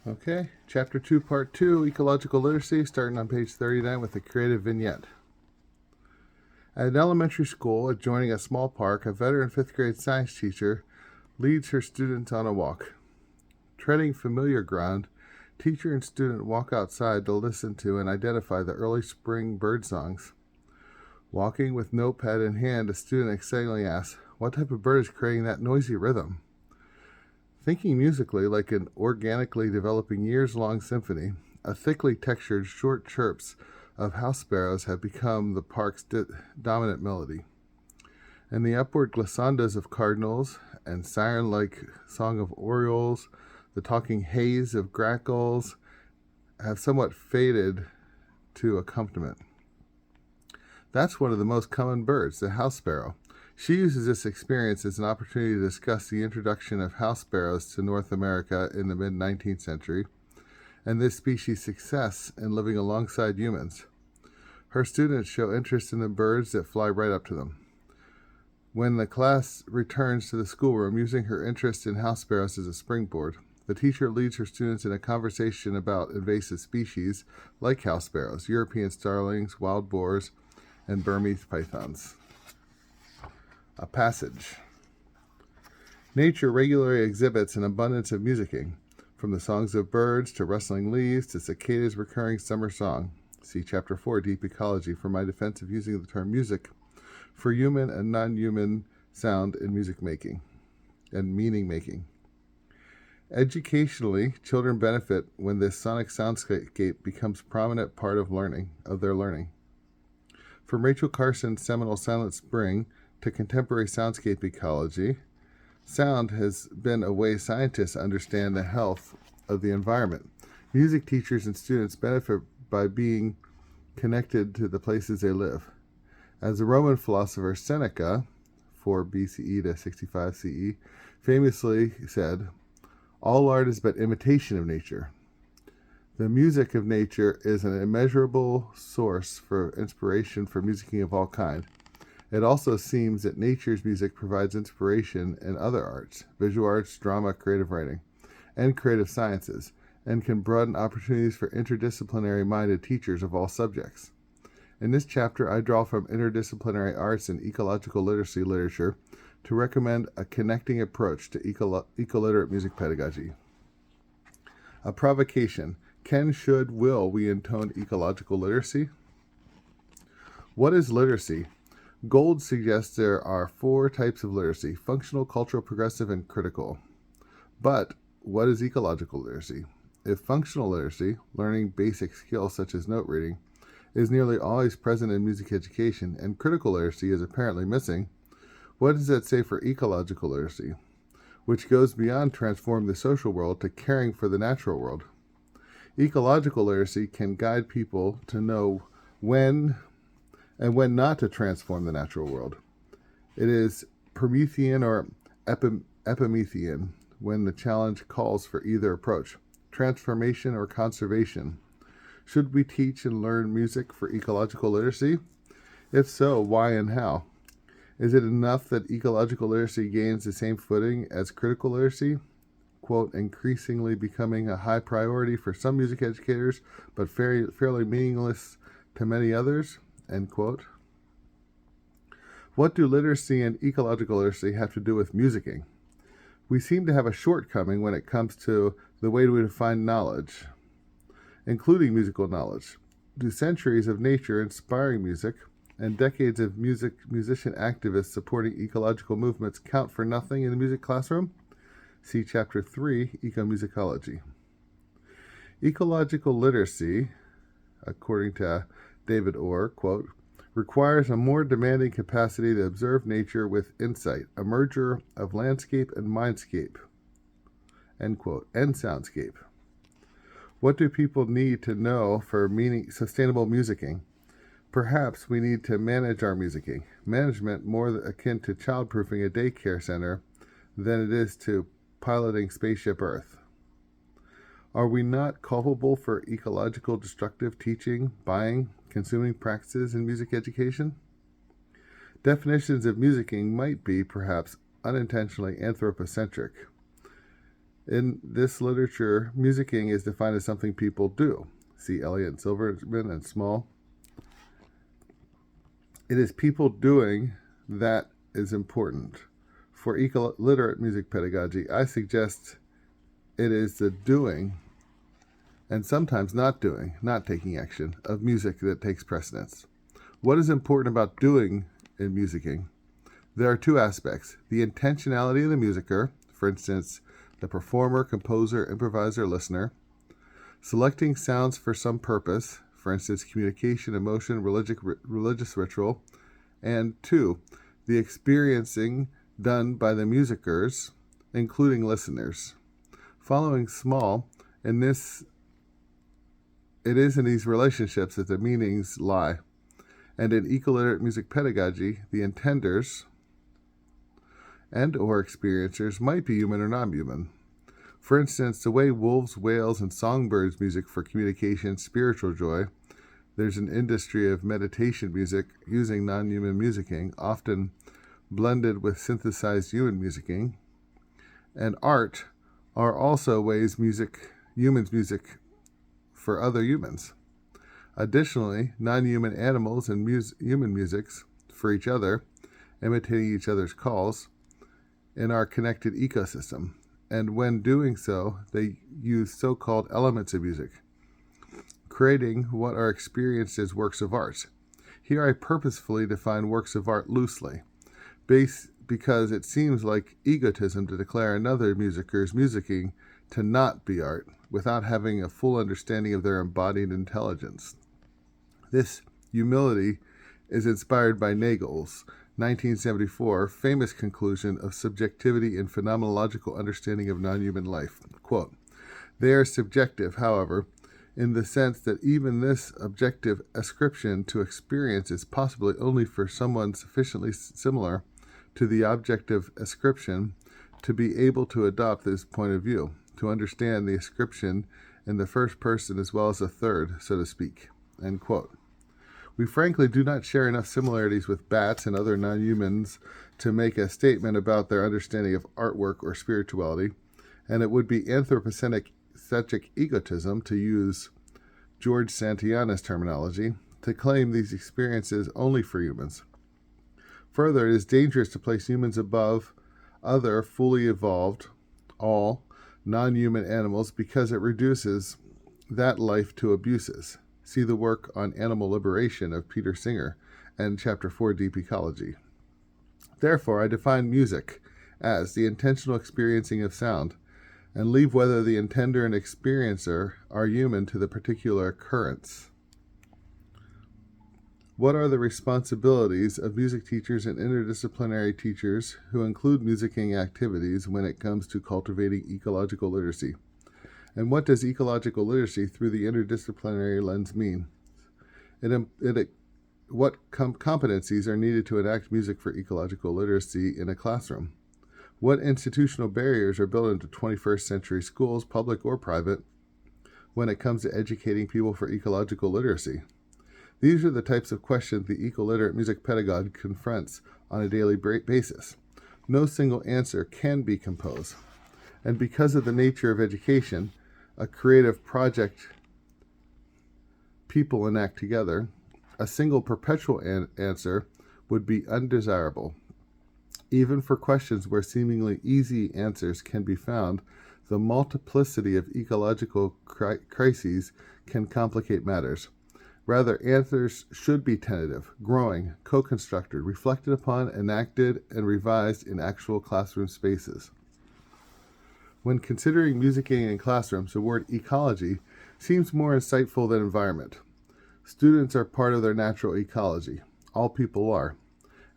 Okay, Chapter 2, Part 2, Ecological Literacy, starting on page 39 with a creative vignette. At an elementary school adjoining a small park, a veteran 5th grade science teacher leads her students on a walk. Treading familiar ground, teacher and student walk outside to listen to and identify the early spring bird songs. Walking with notepad in hand, a student excitedly asks, "What type of bird is creating that noisy rhythm?" Thinking musically like an organically developing years-long symphony, a thickly textured short chirps of house sparrows have become the park's dominant melody. And the upward glissandas of cardinals and siren-like song of orioles, the talking haze of grackles, have somewhat faded to accompaniment. That's one of the most common birds, the house sparrow. She uses this experience as an opportunity to discuss the introduction of house sparrows to North America in the mid-19th century and this species' success in living alongside humans. Her students show interest in the birds that fly right up to them. When the class returns to the schoolroom, using her interest in house sparrows as a springboard, the teacher leads her students in a conversation about invasive species like house sparrows, European starlings, wild boars, and Burmese pythons. A passage. Nature regularly exhibits an abundance of musicking, from the songs of birds to rustling leaves to cicadas' recurring summer song. See Chapter 4, Deep Ecology, for my defense of using the term music for human and non-human sound in music making and meaning making. Educationally, children benefit when this sonic soundscape becomes a prominent part of their learning. From Rachel Carson's seminal Silent Spring to contemporary soundscape ecology, sound has been a way scientists understand the health of the environment. Music teachers and students benefit by being connected to the places they live. As the Roman philosopher Seneca, 4 BCE to 65 CE, famously said, "All art is but imitation of nature." The music of nature is an immeasurable source for inspiration for musicking of all kinds. It also seems that nature's music provides inspiration in other arts, visual arts, drama, creative writing, and creative sciences, and can broaden opportunities for interdisciplinary-minded teachers of all subjects. In this chapter, I draw from interdisciplinary arts and ecological literacy literature to recommend a connecting approach to eco-literate music pedagogy. A provocation. Can, should, will we intone ecological literacy? What is literacy? Gold suggests there are 4 types of literacy: functional, cultural, progressive, and critical. But what is ecological literacy? If functional literacy, learning basic skills such as note reading, is nearly always present in music education, and critical literacy is apparently missing, what does that say for ecological literacy, which goes beyond transforming the social world to caring for the natural world? Ecological literacy can guide people to know when and when not to transform the natural world. It is Promethean or Epimethean when the challenge calls for either approach, transformation or conservation. Should we teach and learn music for ecological literacy? If so, why and how? Is it enough that ecological literacy gains the same footing as critical literacy, quote, increasingly becoming a high priority for some music educators, but fairly meaningless to many others, end quote? What do literacy and ecological literacy have to do with musicking? We seem to have a shortcoming when it comes to the way we define knowledge, including musical knowledge. Do centuries of nature inspiring music and decades of musician activists supporting ecological movements count for nothing in the music classroom? See Chapter 3, Ecomusicology. Ecological literacy, according to David Orr, quote, requires a more demanding capacity to observe nature with insight, a merger of landscape and mindscape, end quote, and soundscape. What do people need to know for sustainable musicking? Perhaps we need to manage our musicking. Management more akin to childproofing a daycare center than it is to piloting Spaceship Earth. Are we not culpable for ecological destructive teaching, buying, consuming practices in music education? Definitions of musicking might be, perhaps, unintentionally anthropocentric. In this literature, musicking is defined as something people do. See Elliott and Silverman and Small. It is people doing that is important. For eco-literate music pedagogy, I suggest it is the doing, and sometimes not doing, not taking action, of music that takes precedence. What is important about doing in musicking? There are two aspects: the intentionality of the musicer, for instance, the performer, composer, improviser, listener, selecting sounds for some purpose, for instance, communication, emotion, religious ritual, and two, the experiencing done by the musicers, including listeners. Following Small, it is in these relationships that the meanings lie. And in eco-literate music pedagogy, the intenders and or experiencers might be human or non-human. For instance, the way wolves, whales, and songbirds music for communication, spiritual joy, there's an industry of meditation music using non-human musicking, often blended with synthesized human musicking, and art are also ways humans music for other humans. Additionally, non-human animals and human musics for each other, imitating each other's calls, in our connected ecosystem. And when doing so, they use so-called elements of music, creating what are experienced as works of art. Here I purposefully define works of art loosely, because it seems like egotism to declare another musicer's musicking to not be art without having a full understanding of their embodied intelligence. This humility is inspired by Nagel's 1974 famous conclusion of subjectivity and phenomenological understanding of non-human life. Quote, "They are subjective, however, in the sense that even this objective ascription to experience is possibly only for someone sufficiently similar to the objective ascription to be able to adopt this point of view, to understand the ascription in the first person as well as the third, so to speak." End quote. We frankly do not share enough similarities with bats and other non-humans to make a statement about their understanding of artwork or spirituality, and it would be anthropocentric egotism, to use George Santayana's terminology, to claim these experiences only for humans. Further, it is dangerous to place humans above other fully evolved, all non-human animals, because it reduces that life to abuses. See the work on animal liberation of Peter Singer and Chapter 4, Deep Ecology. Therefore, I define music as the intentional experiencing of sound, and leave whether the intender and experiencer are human to the particular occurrence. What are the responsibilities of music teachers and interdisciplinary teachers who include musicking activities when it comes to cultivating ecological literacy? And what does ecological literacy through the interdisciplinary lens mean? What competencies are needed to enact music for ecological literacy in a classroom? What institutional barriers are built into 21st century schools, public or private, when it comes to educating people for ecological literacy? These are the types of questions the eco-literate music pedagogue confronts on a daily basis. No single answer can be composed. And because of the nature of education, a creative project people enact together, a single perpetual answer would be undesirable. Even for questions where seemingly easy answers can be found, the multiplicity of ecological crises can complicate matters. Rather, answers should be tentative, growing, co-constructed, reflected upon, enacted, and revised in actual classroom spaces. When considering musicking in classrooms, the word ecology seems more insightful than environment. Students are part of their natural ecology. All people are.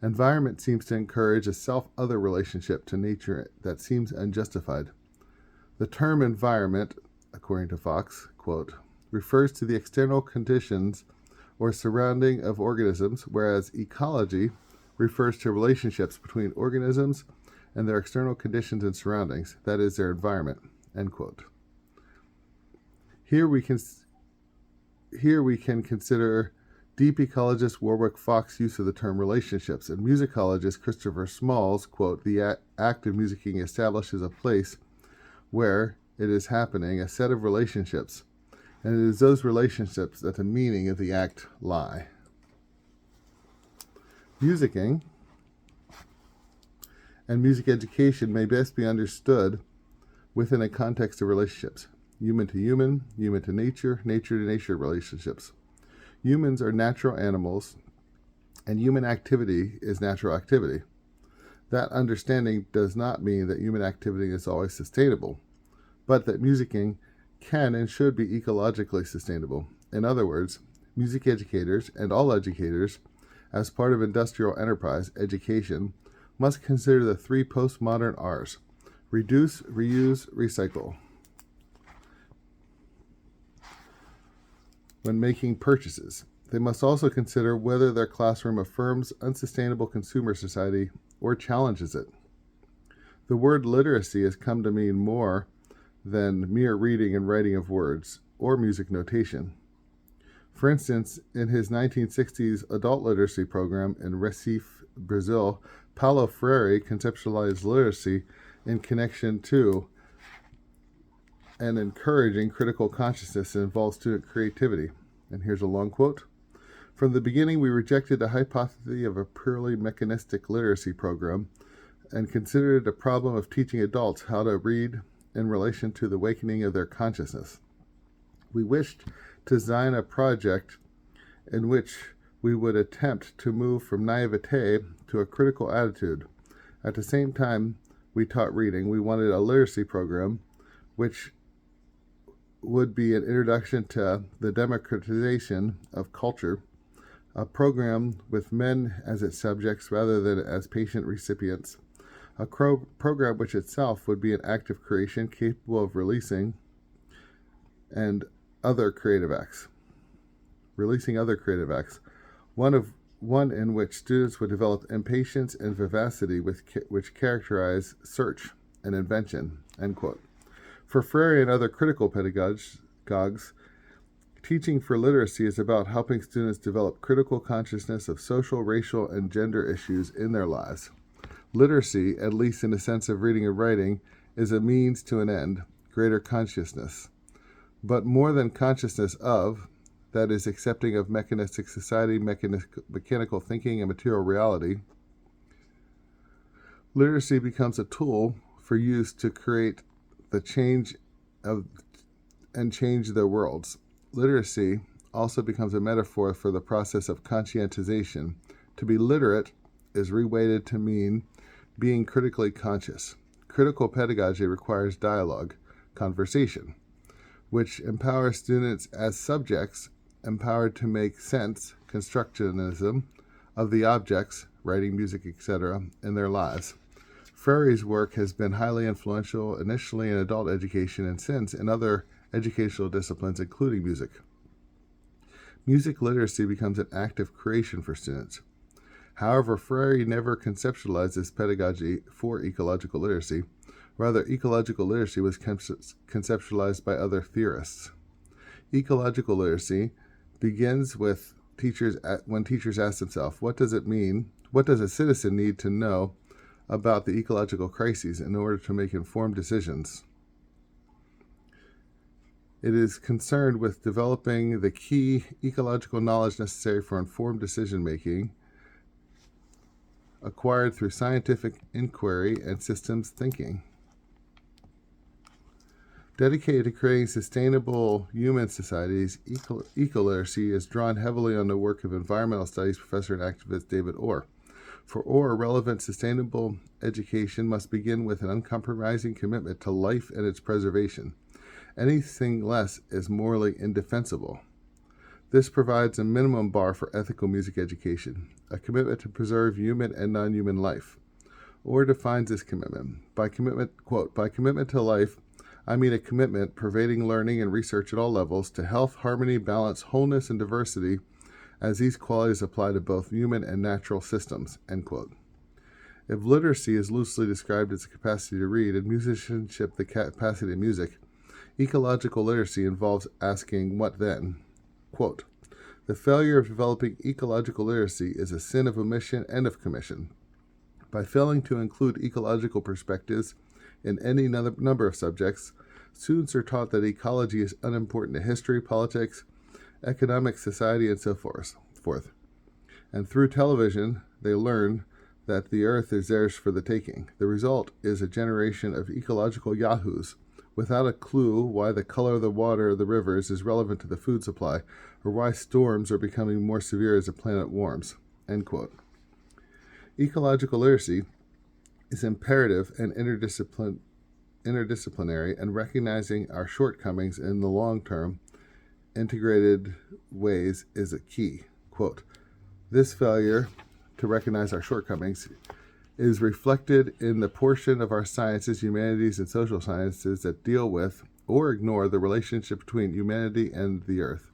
Environment seems to encourage a self-other relationship to nature that seems unjustified. The term environment, according to Fox, quote, refers to the external conditions or surrounding of organisms, whereas ecology refers to relationships between organisms and their external conditions and surroundings, that is, their environment, end quote. Here we can consider deep ecologist Warwick Fox's use of the term relationships, and musicologist Christopher Small's, quote, "The act of musicking establishes a place where it is happening, a set of relationships, and it is those relationships that the meaning of the act lie. Musicking and music education may best be understood within a context of relationships. Human to human, human to nature, nature to nature relationships. Humans are natural animals, and human activity is natural activity. That understanding does not mean that human activity is always sustainable, but that musicking can and should be ecologically sustainable. In other words, music educators and all educators, as part of industrial enterprise education, must consider the three postmodern R's: reduce, reuse, recycle, when making purchases. They must also consider whether their classroom affirms unsustainable consumer society or challenges it. The word literacy has come to mean more than mere reading and writing of words or music notation. For instance, in his 1960s adult literacy program in Recife, Brazil, Paulo Freire conceptualized literacy in connection to and encouraging critical consciousness that involves student creativity. And here's a long quote. From the beginning, we rejected the hypothesis of a purely mechanistic literacy program and considered it a problem of teaching adults how to read in relation to the awakening of their consciousness. We wished to design a project in which we would attempt to move from naivete to a critical attitude. At the same time we taught reading, we wanted a literacy program which would be an introduction to the democratization of culture, a program with men as its subjects rather than as patient recipients, a program which itself would be an act of creation capable of releasing other creative acts, one in which students would develop impatience and vivacity which characterize search and invention, end quote. For Freire and other critical pedagogues, teaching for literacy is about helping students develop critical consciousness of social, racial, and gender issues in their lives. Literacy, at least in the sense of reading and writing, is a means to an end, greater consciousness. But more than consciousness of, that is, accepting of mechanistic society, mechanical thinking, and material reality, literacy becomes a tool for use to create the change and change their worlds. Literacy also becomes a metaphor for the process of conscientization. To be literate is reweighted to mean being critically conscious. Critical pedagogy requires dialogue, conversation, which empowers students as subjects, empowered to make sense, constructionism, of the objects, writing, music, etc., in their lives. Freire's work has been highly influential initially in adult education and since in other educational disciplines, including music. Music literacy becomes an act of creation for students. However, Freire never conceptualized this pedagogy for ecological literacy. Rather, ecological literacy was conceptualized by other theorists. Ecological literacy begins with when teachers ask themselves, what does it mean? What does a citizen need to know about the ecological crises in order to make informed decisions? It is concerned with developing the key ecological knowledge necessary for informed decision-making, acquired through scientific inquiry and systems thinking. Dedicated to creating sustainable human societies, eco-literacy is drawn heavily on the work of environmental studies professor and activist David Orr. For Orr, relevant sustainable education must begin with an uncompromising commitment to life and its preservation. Anything less is morally indefensible. This provides a minimum bar for ethical music education, a commitment to preserve human and non-human life. Orr defines this commitment. By commitment to life, I mean a commitment pervading learning and research at all levels to health, harmony, balance, wholeness, and diversity, as these qualities apply to both human and natural systems, end quote. If literacy is loosely described as the capacity to read and musicianship the capacity to music, ecological literacy involves asking, what then? Quote, the failure of developing ecological literacy is a sin of omission and of commission. By failing to include ecological perspectives in any number of subjects, students are taught that ecology is unimportant to history, politics, economics, society, and so forth. And through television, they learn that the earth is theirs for the taking. The result is a generation of ecological yahoos without a clue why the color of the water of the rivers is relevant to the food supply, or why storms are becoming more severe as the planet warms. End quote. Ecological literacy is imperative and interdisciplinary, and recognizing our shortcomings in the long-term integrated ways is a key. Quote, this failure to recognize our shortcomings is reflected in the portion of our sciences, humanities, and social sciences that deal with or ignore the relationship between humanity and the earth.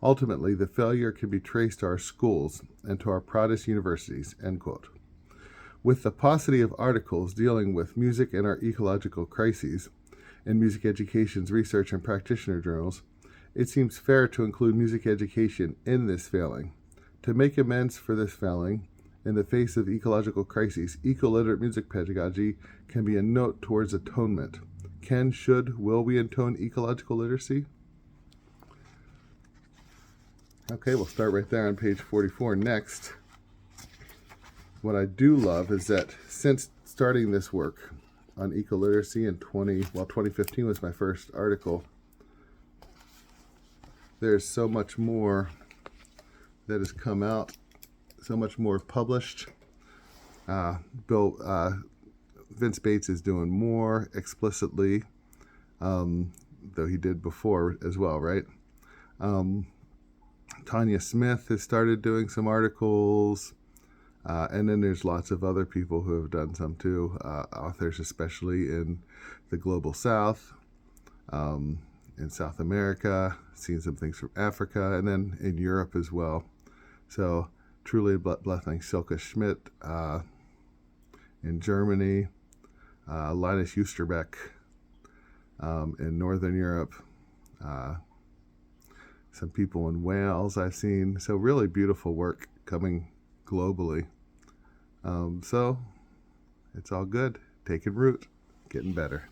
Ultimately, the failure can be traced to our schools and to our proudest universities, end quote. With the paucity of articles dealing with music and our ecological crises in music education's research and practitioner journals, it seems fair to include music education in this failing. To make amends for this failing, in the face of ecological crises, eco-literate music pedagogy can be a note towards atonement. Can, should, will we intone ecological literacy? Okay, we'll start right there on page 44. Next, what I do love is that since starting this work on eco-literacy in 2015 was my first article, there's so much more that has come out, so much more published. Vince Bates is doing more explicitly, though he did before as well, right? Tanya Smith has started doing some articles, and then there's lots of other people who have done some too, authors especially in the Global South, in South America, seen some things from Africa, and then in Europe as well. So truly blessing. Silke Schmidt in Germany, Linus Justerbeck in Northern Europe, some people in Wales I've seen. So really beautiful work coming globally. So it's all good, taking root, getting better.